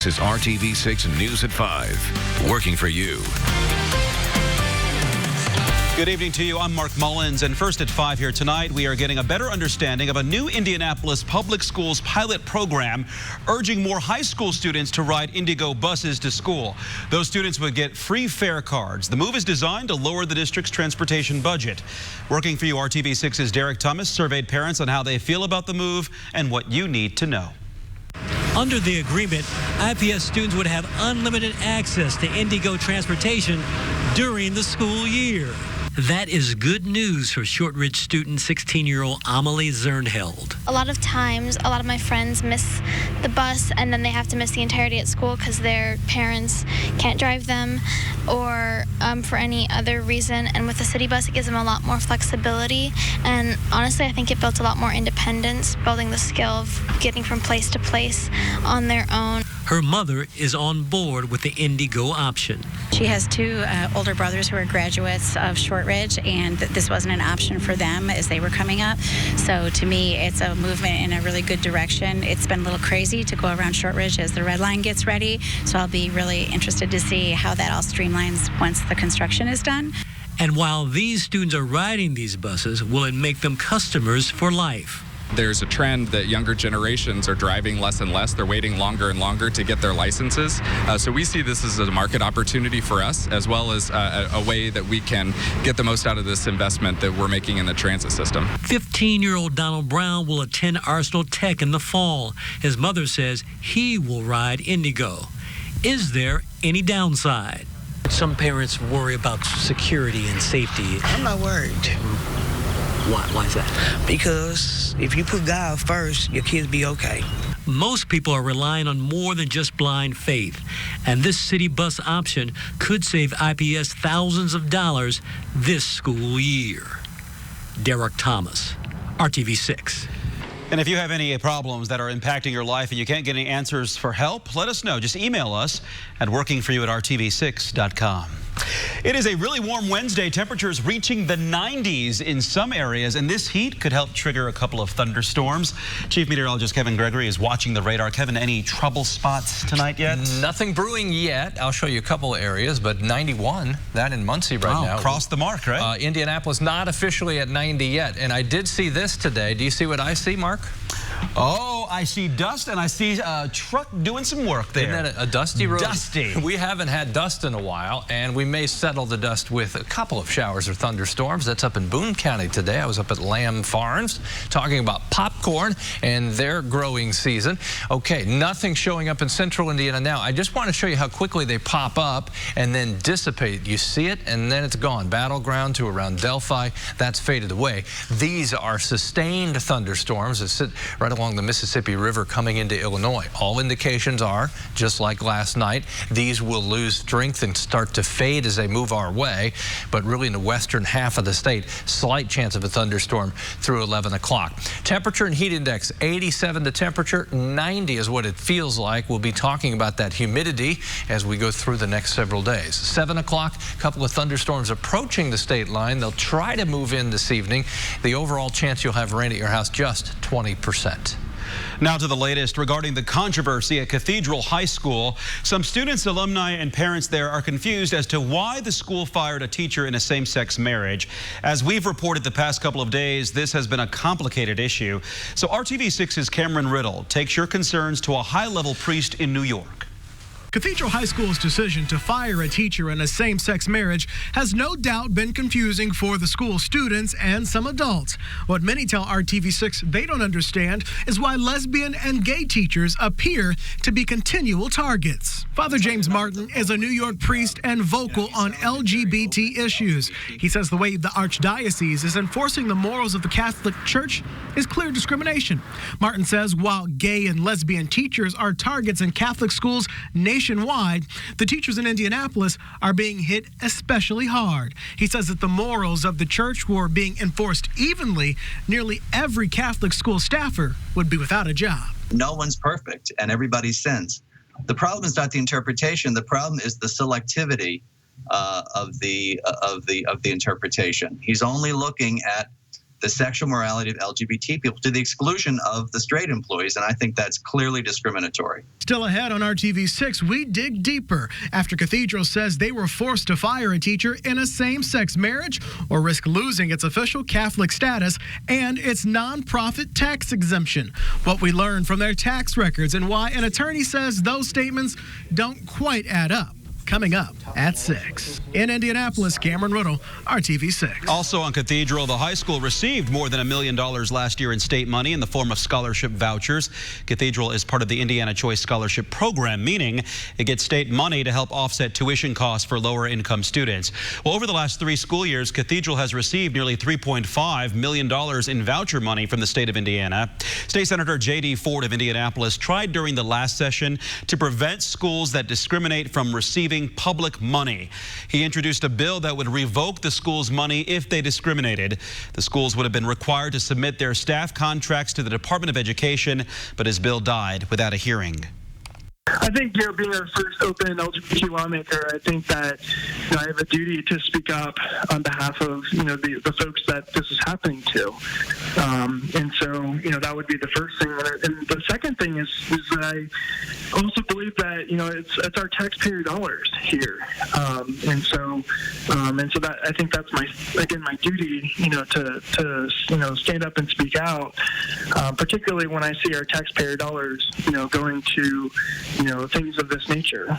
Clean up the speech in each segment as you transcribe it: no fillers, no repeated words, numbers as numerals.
This is RTV6 News at 5, working for you. Good evening to you. I'm Mark Mullins, and first at 5 here tonight, we are getting a better understanding of a new Indianapolis public schools pilot program urging more high school students to ride Indigo buses to school. Those students would get free fare cards. The move is designed to lower the district's transportation budget. Working for you, RTV6's Derek Thomas surveyed parents on how they feel about the move and what you need to know. Under the agreement, IPS students would have unlimited access to Indigo transportation during the school year. That is good news for Shortridge student 16-year-old Amelie Zernheld. A lot of times, a lot of my friends miss the bus and then they have to miss the entirety at school because their parents can't drive them or for any other reason. And with the city bus, it gives them a lot more flexibility. And honestly, I think it built a lot more independence, building the skill of getting from place to place on their own. Her mother is on board with the Indigo option. She has two older brothers who are graduates of Shortridge, and this wasn't an option for them as they were coming up. So to me, it's a movement in a really good direction. It's been a little crazy to go around Shortridge as the red line gets ready, so I'll be really interested to see how that all streamlines once the construction is done. And while these students are riding these buses, will it make them customers for life? There's a trend that younger generations are driving less and less. They're waiting longer and longer to get their licenses. So we see this as a market opportunity for us, as well as a way that we can get the most out of this investment that we're making in the transit system. 15-year-old Donald Brown will attend Arsenal Tech in the fall. His mother says he will ride Indigo. Is there any downside? Some parents worry about security and safety. I'm not worried. Why is that? Because if you put God first, your kids be okay. Most people are relying on more than just blind faith, and this city bus option could save IPS thousands of dollars this school year. Derek Thomas, RTV6. And if you have any problems that are impacting your life and you can't get any answers for help, let us know. Just email us at workingforyou@rtv6.com. It is a really warm Wednesday. Temperatures reaching the 90s in some areas, and this heat could help trigger a couple of thunderstorms. Chief Meteorologist Kevin Gregory is watching the radar. Kevin, any trouble spots tonight yet? Nothing brewing yet. I'll show you a couple of areas, but 91, that in Muncie right now. Crossed the mark, right? Indianapolis not officially at 90 yet, and I did see this today. Do you see what I see, Mark? Oh, I see dust, and I see a truck doing some work there. Isn't that a dusty road? Dusty. We haven't had dust in a while, and we may settle the dust with a couple of showers or thunderstorms. That's up in Boone County today. I was up at Lamb Farms talking about popcorn and their growing season. Okay, nothing showing up in central Indiana now. I just want to show you how quickly they pop up and then dissipate. You see it, and then it's gone. Battleground to around Delphi, that's faded away. These are sustained thunderstorms that sit right along the Mississippi River coming into Illinois. All indications are, just like last night, these will lose strength and start to fade as they move our way, but really in the western half of the state, slight chance of a thunderstorm through 11 o'clock. Temperature and heat index, 87 the temperature, 90 is what it feels like. We'll be talking about that humidity as we go through the next several days. 7 o'clock, a couple of thunderstorms approaching the state line. They'll try to move in this evening. The overall chance you'll have rain at your house, just 20%. Now to the latest regarding the controversy at Cathedral High School. Some students, alumni, and parents there are confused as to why the school fired a teacher in a same-sex marriage. As we've reported the past couple of days, this has been a complicated issue. So RTV6's Cameron Riddle takes your concerns to a high-level priest in New York. Cathedral High School's decision to fire a teacher in a same-sex marriage has no doubt been confusing for the school students and some adults. What many tell RTV6 they don't understand is why lesbian and gay teachers appear to be continual targets. Father James Martin is a New York priest and vocal on LGBT issues. He says the way the Archdiocese is enforcing the morals of the Catholic Church is clear discrimination. Martin says while gay and lesbian teachers are targets in Catholic schools nationwide, the teachers in Indianapolis are being hit especially hard. He says that the morals of the church were being enforced evenly. Nearly every Catholic school staffer would be without a job. No one's perfect, and everybody sins. The problem is not the interpretation. The problem is the selectivity of the interpretation. He's only looking at the sexual morality of LGBT people to the exclusion of the straight employees, and I think that's clearly discriminatory. Still ahead on RTV6, we dig deeper after Cathedral says they were forced to fire a teacher in a same-sex marriage or risk losing its official Catholic status and its nonprofit tax exemption. What we learned from their tax records and why an attorney says those statements don't quite add up. Coming up at 6. In Indianapolis, Cameron Riddle, RTV6. Also on Cathedral, the high school received more than $1 million last year in state money in the form of scholarship vouchers. Cathedral is part of the Indiana Choice Scholarship Program, meaning it gets state money to help offset tuition costs for lower income students. Well, over the last 3 school years, Cathedral has received nearly $3.5 million in voucher money from the state of Indiana. State Senator J.D. Ford of Indianapolis tried during the last session to prevent schools that discriminate from receiving public money. He introduced a bill that would revoke the school's money if they discriminated. The schools would have been required to submit their staff contracts to the Department of Education, but his bill died without a hearing. I think, being our first open LGBT lawmaker, I think that I have a duty to speak up on behalf of, the folks that this is happening to. And so, that would be the first thing. And the second thing is that I also believe that, it's our taxpayer dollars here. And so that I think that's my duty, to stand up and speak out, particularly when I see our taxpayer dollars, going to, things of this nature.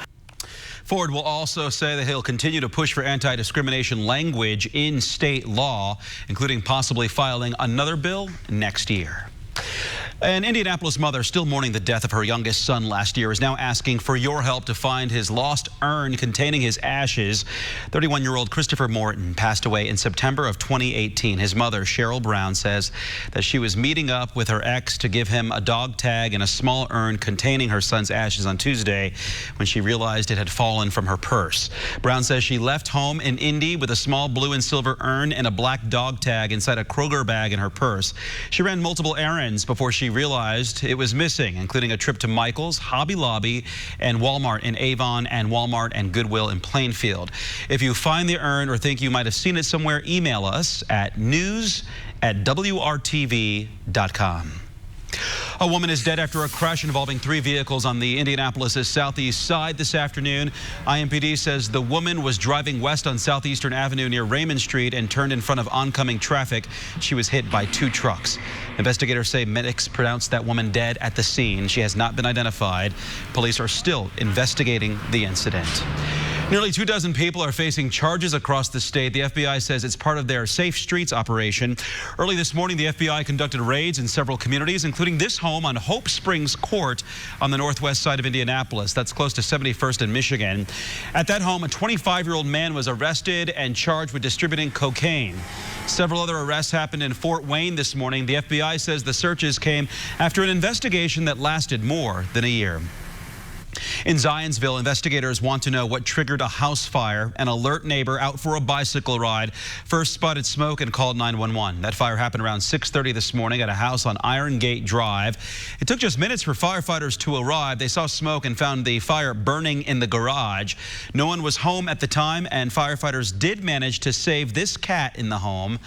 Ford will also say that he'll continue to push for anti-discrimination language in state law, including possibly filing another bill next year. An Indianapolis mother still mourning the death of her youngest son last year is now asking for your help to find his lost urn containing his ashes. 31-year-old Christopher Morton passed away in September of 2018. His mother, Cheryl Brown, says that she was meeting up with her ex to give him a dog tag and a small urn containing her son's ashes on Tuesday when she realized it had fallen from her purse. Brown says she left home in Indy with a small blue and silver urn and a black dog tag inside a Kroger bag in her purse. She ran multiple errands before she realized it was missing, including a trip to Michael's, Hobby Lobby, and Walmart in Avon, and Walmart and Goodwill in Plainfield. If you find the urn or think you might have seen it somewhere, email us at news@wrtv.com. A woman is dead after a crash involving 3 vehicles on the Indianapolis' southeast side this afternoon. IMPD says the woman was driving west on Southeastern Avenue near Raymond Street and turned in front of oncoming traffic. She was hit by 2 trucks. Investigators say medics pronounced that woman dead at the scene. She has not been identified. Police are still investigating the incident. Nearly 24 people are facing charges across the state. The FBI says it's part of their Safe Streets operation. Early this morning, the FBI conducted raids in several communities, including this home on Hope Springs Court on the northwest side of Indianapolis. That's close to 71st and Michigan. At that home, a 25-year-old man was arrested and charged with distributing cocaine. Several other arrests happened in Fort Wayne this morning. The FBI says the searches came after an investigation that lasted more than a year. In Zionsville, investigators want to know what triggered a house fire. An alert neighbor out for a bicycle ride first spotted smoke and called 911. That fire happened around 6:30 this morning at a house on Iron Gate Drive. It took just minutes for firefighters to arrive. They saw smoke and found the fire burning in the garage. No one was home at the time, and firefighters did manage to save this cat in the home.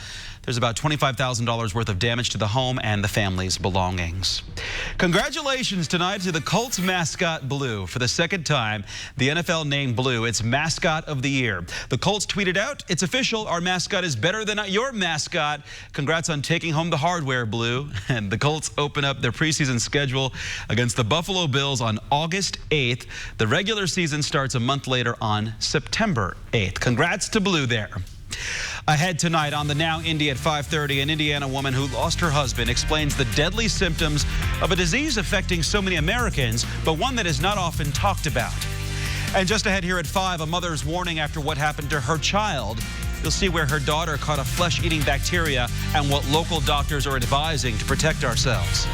There's about $25,000 worth of damage to the home and the family's belongings. Congratulations tonight to the Colts mascot Blue. For the second time, the NFL named Blue its mascot of the year. The Colts tweeted out, "It's official, our mascot is better than your mascot. Congrats on taking home the hardware, Blue." And the Colts open up their preseason schedule against the Buffalo Bills on August 8th. The regular season starts a month later on September 8th. Congrats to Blue there. Ahead tonight on the Now Indy at 5:30, an Indiana woman who lost her husband explains the deadly symptoms of a disease affecting so many Americans, but one that is not often talked about. And just ahead here at 5, a mother's warning after what happened to her child. You'll see where her daughter caught a flesh-eating bacteria and what local doctors are advising to protect ourselves.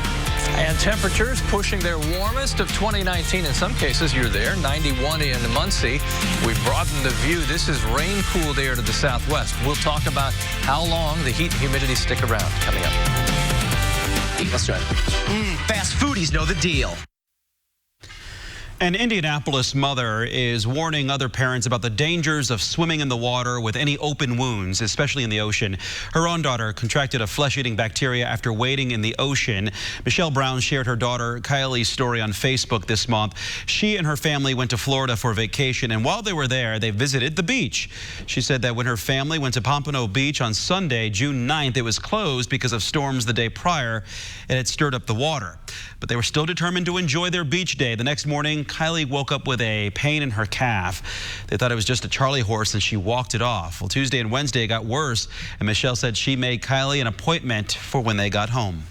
And temperatures pushing their warmest of 2019. In some cases, you're there, 91 in Muncie. We've broadened the view. This is rain-cooled air to the southwest. We'll talk about how long the heat and humidity stick around coming up. Let's try it. Fast foodies know the deal. An Indianapolis mother is warning other parents about the dangers of swimming in the water with any open wounds, especially in the ocean. Her own daughter contracted a flesh-eating bacteria after wading in the ocean. Michelle Brown shared her daughter Kylie's story on Facebook this month. She and her family went to Florida for vacation, and while they were there, they visited the beach. She said that when her family went to Pompano Beach on Sunday, June 9th, it was closed because of storms the day prior, and it stirred up the water. But they were still determined to enjoy their beach day. The next morning, Kylie woke up with a pain in her calf. They thought it was just a Charlie horse and she walked it off. Well, Tuesday and Wednesday got worse, and Michelle said she made Kylie an appointment for when they got home.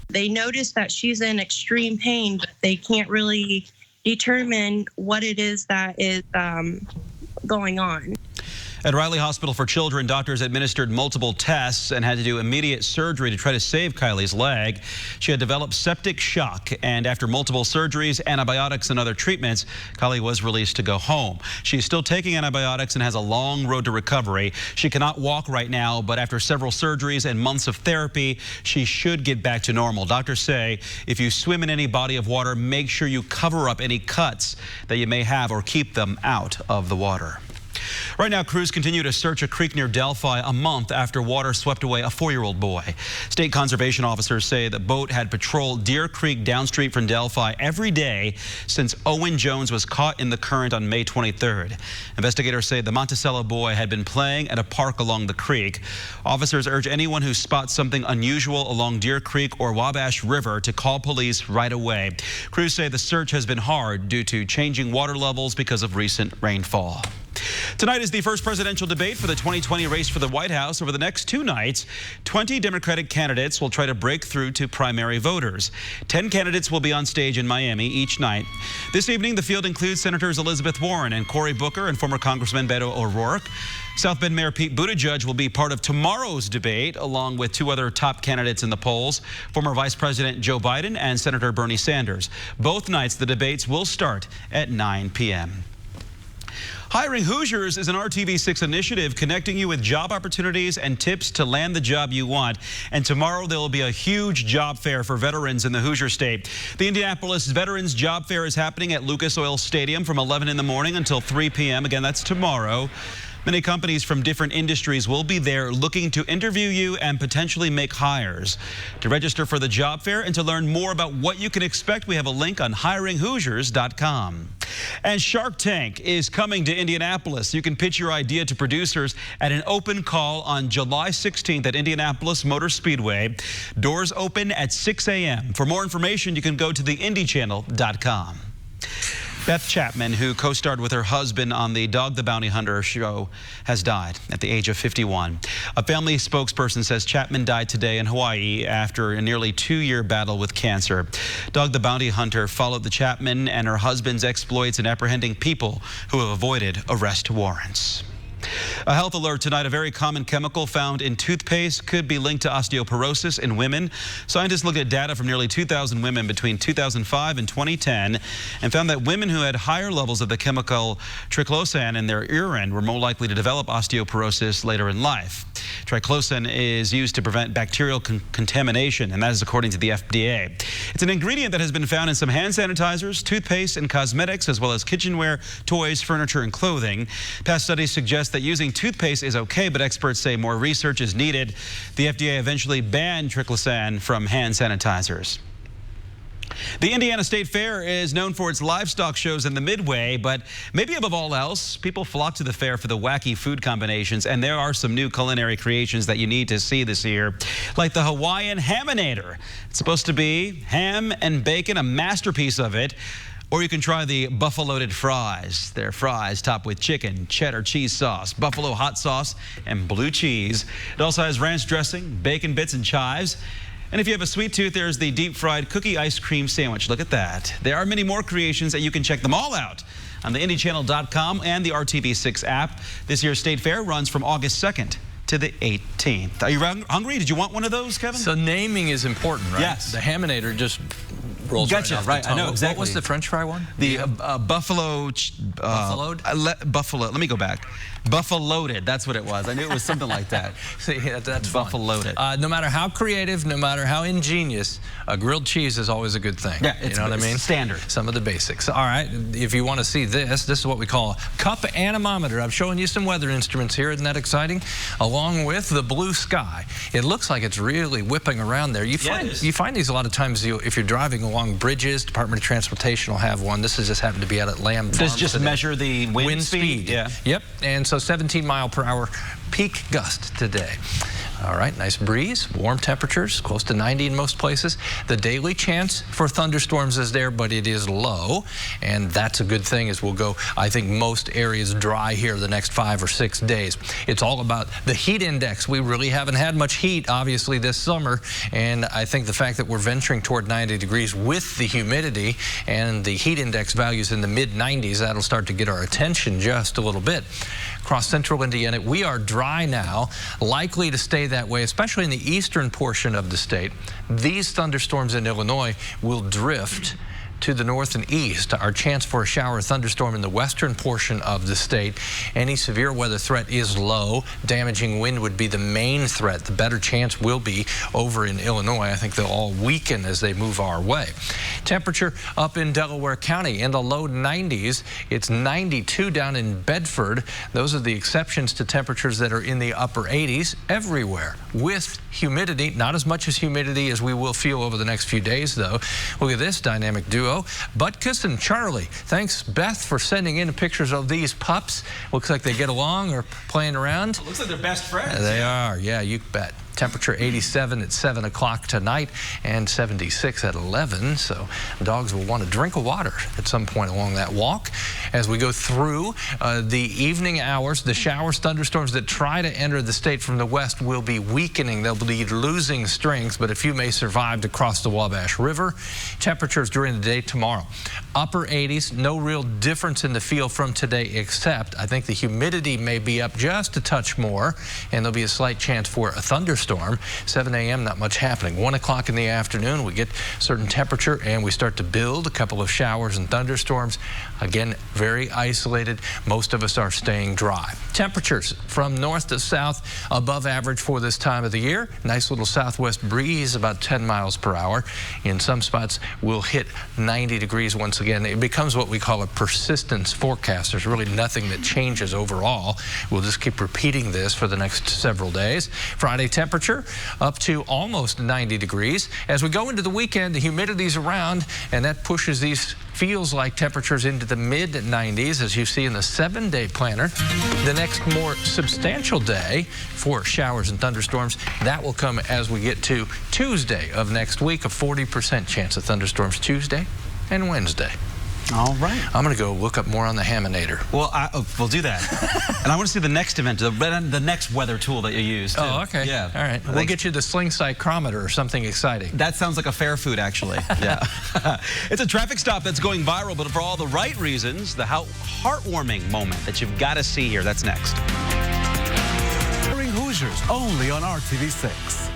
They noticed that she's in extreme pain, but they can't really determine what it is that is going on. At Riley Hospital for Children, doctors administered multiple tests and had to do immediate surgery to try to save Kylie's leg. She had developed septic shock, and after multiple surgeries, antibiotics, and other treatments, Kylie was released to go home. She's still taking antibiotics and has a long road to recovery. She cannot walk right now, but after several surgeries and months of therapy, she should get back to normal. Doctors say if you swim in any body of water, make sure you cover up any cuts that you may have or keep them out of the water. Right now, crews continue to search a creek near Delphi a month after water swept away a 4-year-old boy. State conservation officers say the boat had patrolled Deer Creek downstream from Delphi every day since Owen Jones was caught in the current on May 23rd. Investigators say the Monticello boy had been playing at a park along the creek. Officers urge anyone who spots something unusual along Deer Creek or Wabash River to call police right away. Crews say the search has been hard due to changing water levels because of recent rainfall. Tonight is the first presidential debate for the 2020 race for the White House. Over the next 2 nights, 20 Democratic candidates will try to break through to primary voters. 10 candidates will be on stage in Miami each night. This evening, the field includes Senators Elizabeth Warren and Cory Booker and former Congressman Beto O'Rourke. South Bend Mayor Pete Buttigieg will be part of tomorrow's debate, along with 2 other top candidates in the polls, former Vice President Joe Biden and Senator Bernie Sanders. Both nights, the debates will start at 9 p.m. Hiring Hoosiers is an RTV6 initiative connecting you with job opportunities and tips to land the job you want. And tomorrow there will be a huge job fair for veterans in the Hoosier State. The Indianapolis Veterans Job Fair is happening at Lucas Oil Stadium from 11 in the morning until 3 p.m. Again, that's tomorrow. Many companies from different industries will be there looking to interview you and potentially make hires. To register for the job fair and to learn more about what you can expect, we have a link on hiringhoosiers.com. And Shark Tank is coming to Indianapolis. You can pitch your idea to producers at an open call on July 16th at Indianapolis Motor Speedway. Doors open at 6 a.m. For more information, you can go to theindychannel.com. Beth Chapman, who co-starred with her husband on the Dog the Bounty Hunter show, has died at the age of 51. A family spokesperson says Chapman died today in Hawaii after a nearly 2-year battle with cancer. Dog the Bounty Hunter followed the Chapman and her husband's exploits in apprehending people who have avoided arrest warrants. A health alert tonight. A very common chemical found in toothpaste could be linked to osteoporosis in women. Scientists looked at data from nearly 2,000 women between 2005 and 2010 and found that women who had higher levels of the chemical triclosan in their urine were more likely to develop osteoporosis later in life. Triclosan is used to prevent bacterial contamination, and that is according to the FDA. It's an ingredient that has been found in some hand sanitizers, toothpaste, and cosmetics, as well as kitchenware, toys, furniture, and clothing. Past studies suggest that using toothpaste is okay, but experts say more research is needed. The FDA eventually banned triclosan from hand sanitizers. The Indiana State Fair is known for its livestock shows in the Midway, but maybe above all else, people flock to the fair for the wacky food combinations, and there are some new culinary creations that you need to see this year, like the Hawaiian Haminator. It's supposed to be ham and bacon, a masterpiece of it. Or you can try the buffalo-loaded fries. They're fries topped with chicken, cheddar cheese sauce, buffalo hot sauce, and blue cheese. It also has ranch dressing, bacon bits, and chives. And if you have a sweet tooth, there's the deep-fried cookie ice cream sandwich. Look at that. There are many more creations, that you can check them all out on theindychannel.com and the RTV6 app. This year's State Fair runs from August 2nd to the 18th. Are you hungry? Did you want one of those, Kevin? So naming is important, right? Yes. The Haminator just rolls gotcha, right. I know exactly. What was the French fry one? The buffalo. Buffalo. Let me go back. Buffaloaded. That's what it was. I knew it was something like that. See, that's Buffaloaded. No matter how creative, no matter how ingenious, a grilled cheese is always a good thing. Yeah, you know what I mean? Standard. Some of the basics. All right, if you want to see this is what we call a cup anemometer. I'm showing you some weather instruments here. Isn't that exciting? Along with the blue sky. It looks like it's really whipping around there. You find these a lot of times if you're driving along bridges. Department of Transportation will have one. This has just happened to be out at Lamb Farms. Does just measure the wind speed? Yeah. Yep. And so 17-mile-per-hour peak gust today. All right, nice breeze, warm temperatures, close to 90 in most places. The daily chance for thunderstorms is there, but it is low, and that's a good thing as we'll go, I think, most areas dry here the next 5 or 6 days. It's all about the heat index. We really haven't had much heat, obviously, this summer, and I think the fact that we're venturing toward 90 degrees with the humidity and the heat index values in the mid-90s, that'll start to get our attention just a little bit. Across central Indiana, we are dry now, likely to stay that way, especially in the eastern portion of the state. These thunderstorms in Illinois will drift to the north and east. Our chance for a shower or thunderstorm in the western portion of the state. Any severe weather threat is low. Damaging wind would be the main threat. The better chance will be over in Illinois. I think they'll all weaken as they move our way. Temperature up in Delaware County in the low 90s. It's 92 down in Bedford. Those are the exceptions to temperatures that are in the upper 80s everywhere. With humidity, not as much as humidity as we will feel over the next few days, though. Look at this dynamic duo. Butkus and Charlie. Thanks, Beth, for sending in pictures of these pups. Looks like they get along or playing around. It looks like they're best friends. They are. Yeah, you bet. Temperature 87 at 7 o'clock tonight and 76 at 11. So dogs will want to drink of water at some point along that walk. As we go through the evening hours, the showers, thunderstorms that try to enter the state from the west will be weakening. They'll be losing strength, but a few may survive to cross the Wabash River. Temperatures during the day tomorrow. Upper 80s, no real difference in the feel from today, except I think the humidity may be up just a touch more, and there'll be a slight chance for a thunderstorm. 7 a.m., not much happening. 1 o'clock in the afternoon, we get certain temperature and we start to build a couple of showers and thunderstorms. Again, very isolated. Most of us are staying dry. Temperatures from north to south above average for this time of the year. Nice little southwest breeze, about 10 miles per hour. In some spots, we'll hit 90 degrees once again. It becomes what we call a persistence forecast. There's really nothing that changes overall. We'll just keep repeating this for the next several days. Friday temperature up to almost 90 degrees. As we go into the weekend, the humidity's around, and that pushes these feels like temperatures into the mid-90s, as you see in the 7-day planner. The next more substantial day for showers and thunderstorms, that will come as we get to Tuesday of next week. A 40% chance of thunderstorms Tuesday and Wednesday. All right. I'm going to go look up more on the Haminator. Well, we'll do that. And I want to see the next event, the next weather tool that you use, too. Oh, okay. Yeah. All right. We'll get you the sling psychrometer or something exciting. That sounds like a fair food, actually. Yeah. It's a traffic stop that's going viral, but for all the right reasons, the heartwarming moment that you've got to see here. That's next. Hoosiers, only on RTV6.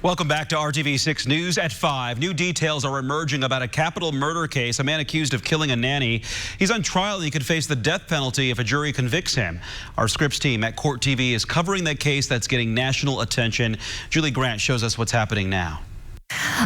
Welcome back to RTV6 News at 5. New details are emerging about a capital murder case. A man accused of killing a nanny. He's on trial and he could face the death penalty if a jury convicts him. Our Scripps team at Court TV is covering that case that's getting national attention. Julie Grant shows us what's happening now.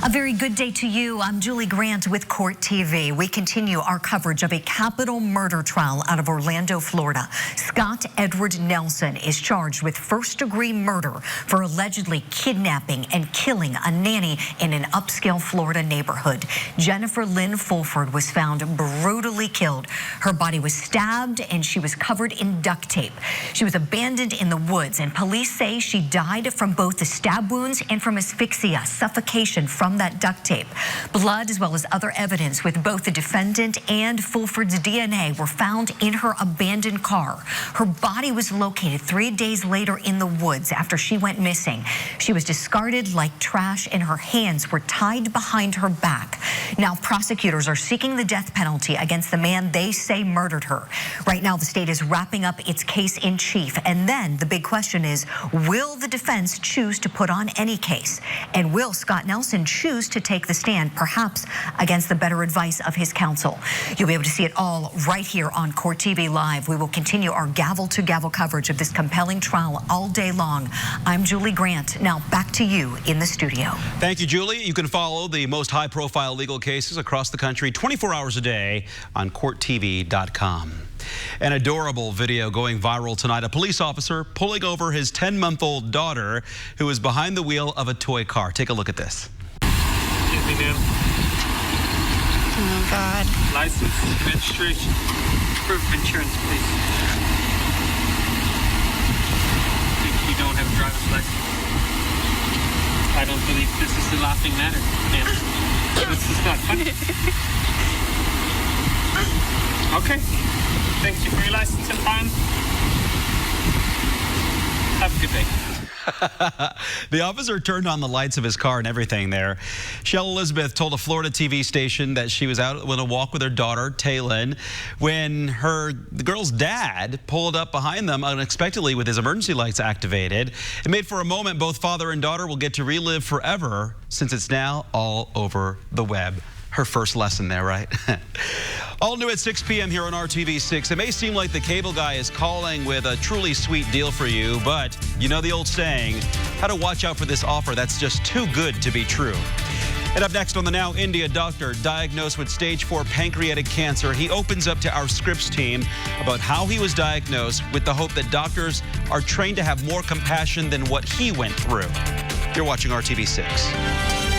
A very good day to you. I'm Julie Grant with Court TV. We continue our coverage of a capital murder trial out of Orlando, Florida. Scott Edward Nelson is charged with first-degree murder for allegedly kidnapping and killing a nanny in an upscale Florida neighborhood. Jennifer Lynn Fulford was found brutally killed. Her body was stabbed and she was covered in duct tape. She was abandoned in the woods, and police say she died from both the stab wounds and from asphyxia, suffocation from that duct tape. Blood as well as other evidence with both the defendant and Fulford's DNA were found in her abandoned car. Her body was located 3 days later in the woods after she went missing. She was discarded like trash and her hands were tied behind her back. Now prosecutors are seeking the death penalty against the man they say murdered her. Right now the state is wrapping up its case in chief, and then the big question is, will the defense choose to put on any case? And will Scott Nelson choose to take the stand, perhaps against the better advice of his counsel. You'll be able to see it all right here on Court TV Live. We will continue our gavel-to-gavel coverage of this compelling trial all day long. I'm Julie Grant. Now back to you in the studio. Thank you, Julie. You can follow the most high-profile legal cases across the country 24 hours a day on CourtTV.com. An adorable video going viral tonight. A police officer pulling over his 10-month-old daughter who is behind the wheel of a toy car. Take a look at this. Excuse me, ma'am. Oh, God. License, registration, proof of insurance, please. You don't have a driver's license. I don't believe this is the laughing matter, ma'am. This is not funny. Okay. Thank you for your license and fine. Have a good day. The officer turned on the lights of his car and everything there. Shell Elizabeth told a Florida TV station that she was out on a walk with her daughter, Taylin, when the girl's dad pulled up behind them unexpectedly with his emergency lights activated. It made for a moment both father and daughter will get to relive forever, since it's now all over the web. Her first lesson there, right? All new at 6 p.m. here on RTV6. It may seem like the cable guy is calling with a truly sweet deal for you, but you know the old saying, how to watch out for this offer that's just too good to be true. And up next on the Now India, doctor diagnosed with stage 4 pancreatic cancer. He opens up to our Scripps team about how he was diagnosed, with the hope that doctors are trained to have more compassion than what he went through. You're watching RTV6.